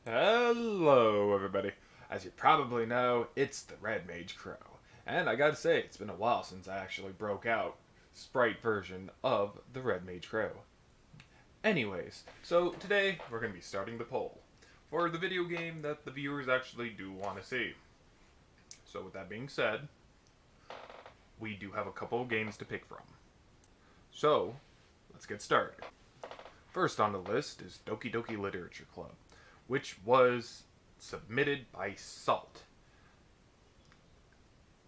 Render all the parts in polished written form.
Hello, everybody. As you probably know, it's the Red Mage Crow. And I gotta say, it's been a while since I actually broke out sprite version of the Red Mage Crow. Anyways, so today we're gonna be starting the poll for the video game that the viewers actually do want to see. So with that being said, we do have a couple of games to pick from. So, let's get started. First on the list is Doki Doki Literature Club, which was submitted by Salt.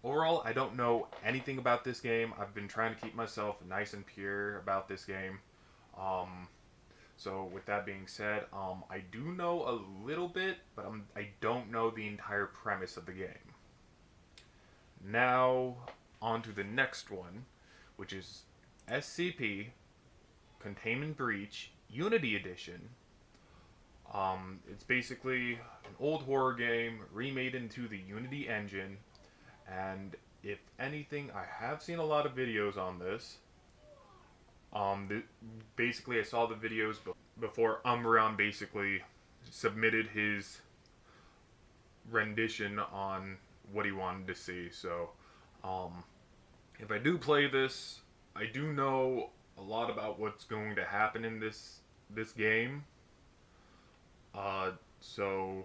Overall, I don't know anything about this game. I've been trying to keep myself nice and pure about this game. Um, so with that being said, I do know a little bit, but I don't know the entire premise of the game. Now, on to the next one, which is SCP Containment Breach Unity Edition. It's basically an old horror game remade into the Unity engine, and if anything, I have seen a lot of videos on this. Basically, I saw the videos before Umran basically submitted his rendition on what he wanted to see. So, if I do play this, I do know a lot about what's going to happen in this game. So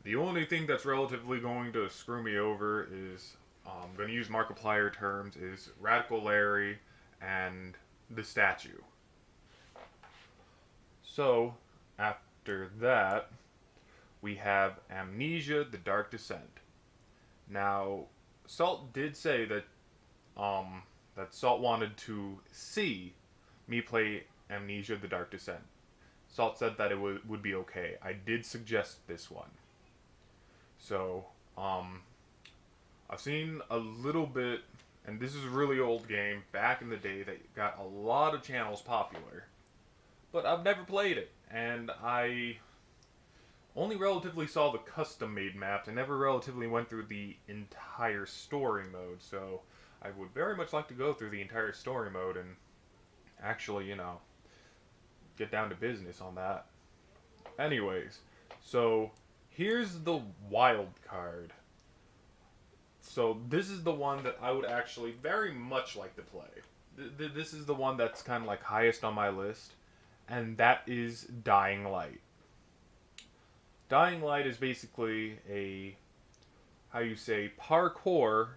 the only thing that's relatively going to screw me over is I'm going to use Markiplier terms is Radical Larry and the statue. So after that, we have Amnesia: The Dark Descent. Now, Salt did say that Salt wanted to see me play Amnesia: The Dark Descent. Salt said that it would be okay. I did suggest this one. So, I've seen a little bit, and this is a really old game back in the day that got a lot of channels popular. But I've never played it, and I only relatively saw the custom made maps. I never relatively went through the entire story mode, so I would very much like to go through the entire story mode and actually, get down to business on that. Anyways, so here's the wild card. So this is the one that I would actually very much like to play. This is the one that's kind of like highest on my list, and that is Dying Light. Dying Light is basically a, how you say, parkour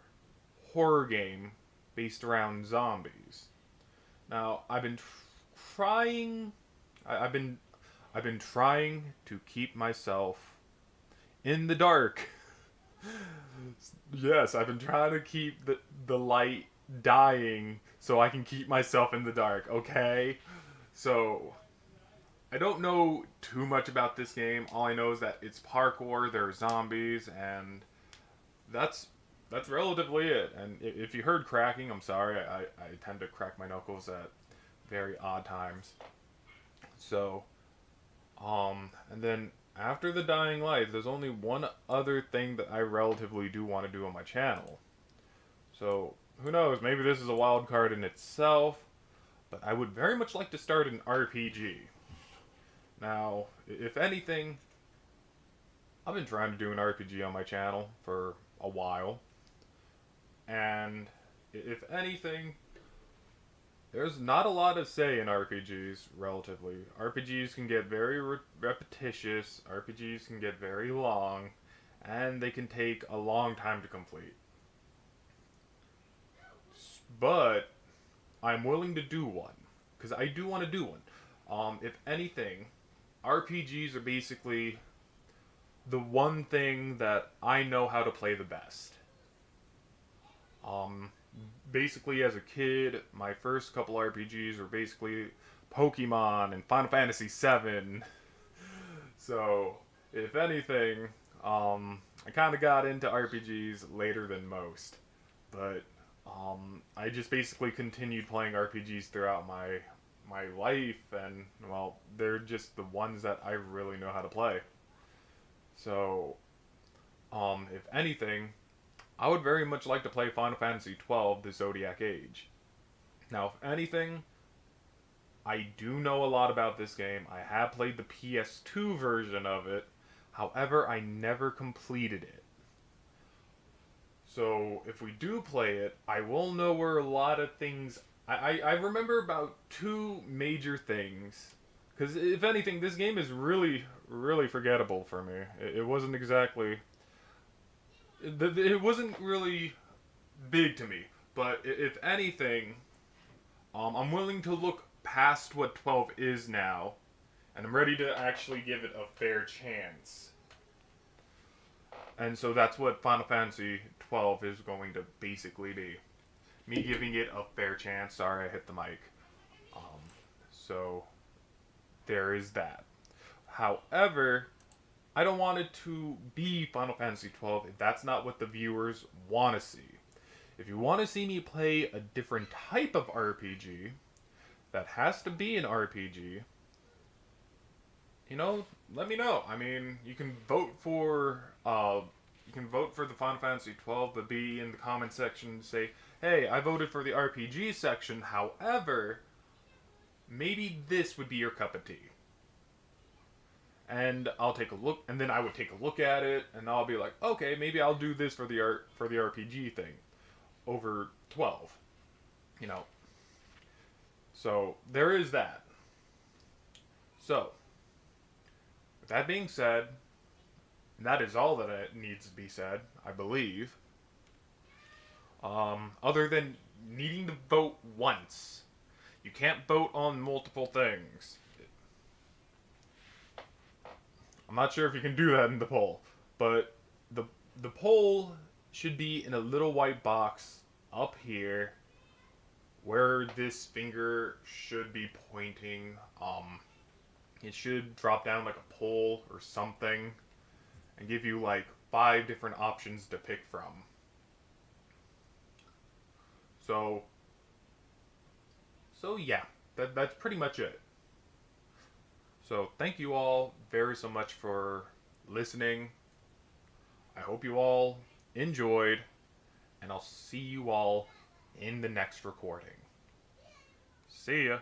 horror game based around zombies. Now, I've been trying I've been trying to keep myself in the dark. Yes, I've been trying to keep the light dying so I can keep myself in the dark, okay? So, I don't know too much about this game. All I know is that it's parkour, there are zombies, and that's relatively it. And if you heard cracking, I'm sorry. I tend to crack my knuckles at very odd times. So, and then after the Dying Light, there's only one other thing that I relatively do want to do on my channel. So, who knows, maybe this is a wild card in itself, but I would very much like to start an RPG. Now, if anything, I've been trying to do an RPG on my channel for a while, and if anything, there's not a lot to say in RPGs, relatively. RPGs can get very repetitious, RPGs can get very long, and they can take a long time to complete. But I'm willing to do one, because I do want to do one. If anything, RPGs are basically the one thing that I know how to play the best. Basically, as a kid, my first couple RPGs were basically Pokemon and Final Fantasy VII. So, if anything, I kind of got into RPGs later than most. But I just basically continued playing RPGs throughout my life, and well, they're just the ones that I really know how to play. So, if anything, I would very much like to play Final Fantasy XII: The Zodiac Age. Now, if anything, I do know a lot about this game. I have played the PS2 version of it. However, I never completed it. So if we do play it, I will know where a lot of things. I remember about two major things. Because if anything, this game is really, really forgettable for me. It wasn't exactly. It wasn't really big to me. But if anything, I'm willing to look past what 12 is now. And I'm ready to actually give it a fair chance. And so that's what Final Fantasy 12 is going to basically be. Me giving it a fair chance. Sorry, I hit the mic. So there is that. However, I don't want it to be Final Fantasy 12 if that's not what the viewers want to see. If you want to see me play a different type of RPG that has to be an RPG, let me know. I mean, you can vote for the Final Fantasy 12, but be in the comment section and say, "Hey, I voted for the RPG section. However, maybe this would be your cup of tea." And I'll take a look, and then I would take a look at it, and I'll be like, "Okay, maybe I'll do this for the RPG thing over 12." So there is that. So, with that being said, and that is all that it needs to be said, I believe. Other than needing to vote once. You can't vote on multiple things. I'm not sure if you can do that in the poll, but the poll should be in a little white box up here where this finger should be pointing. It should drop down like a poll or something and give you like 5 different options to pick from. So yeah, that's pretty much it. So thank you all very so much for listening. I hope you all enjoyed, and I'll see you all in the next recording. See ya.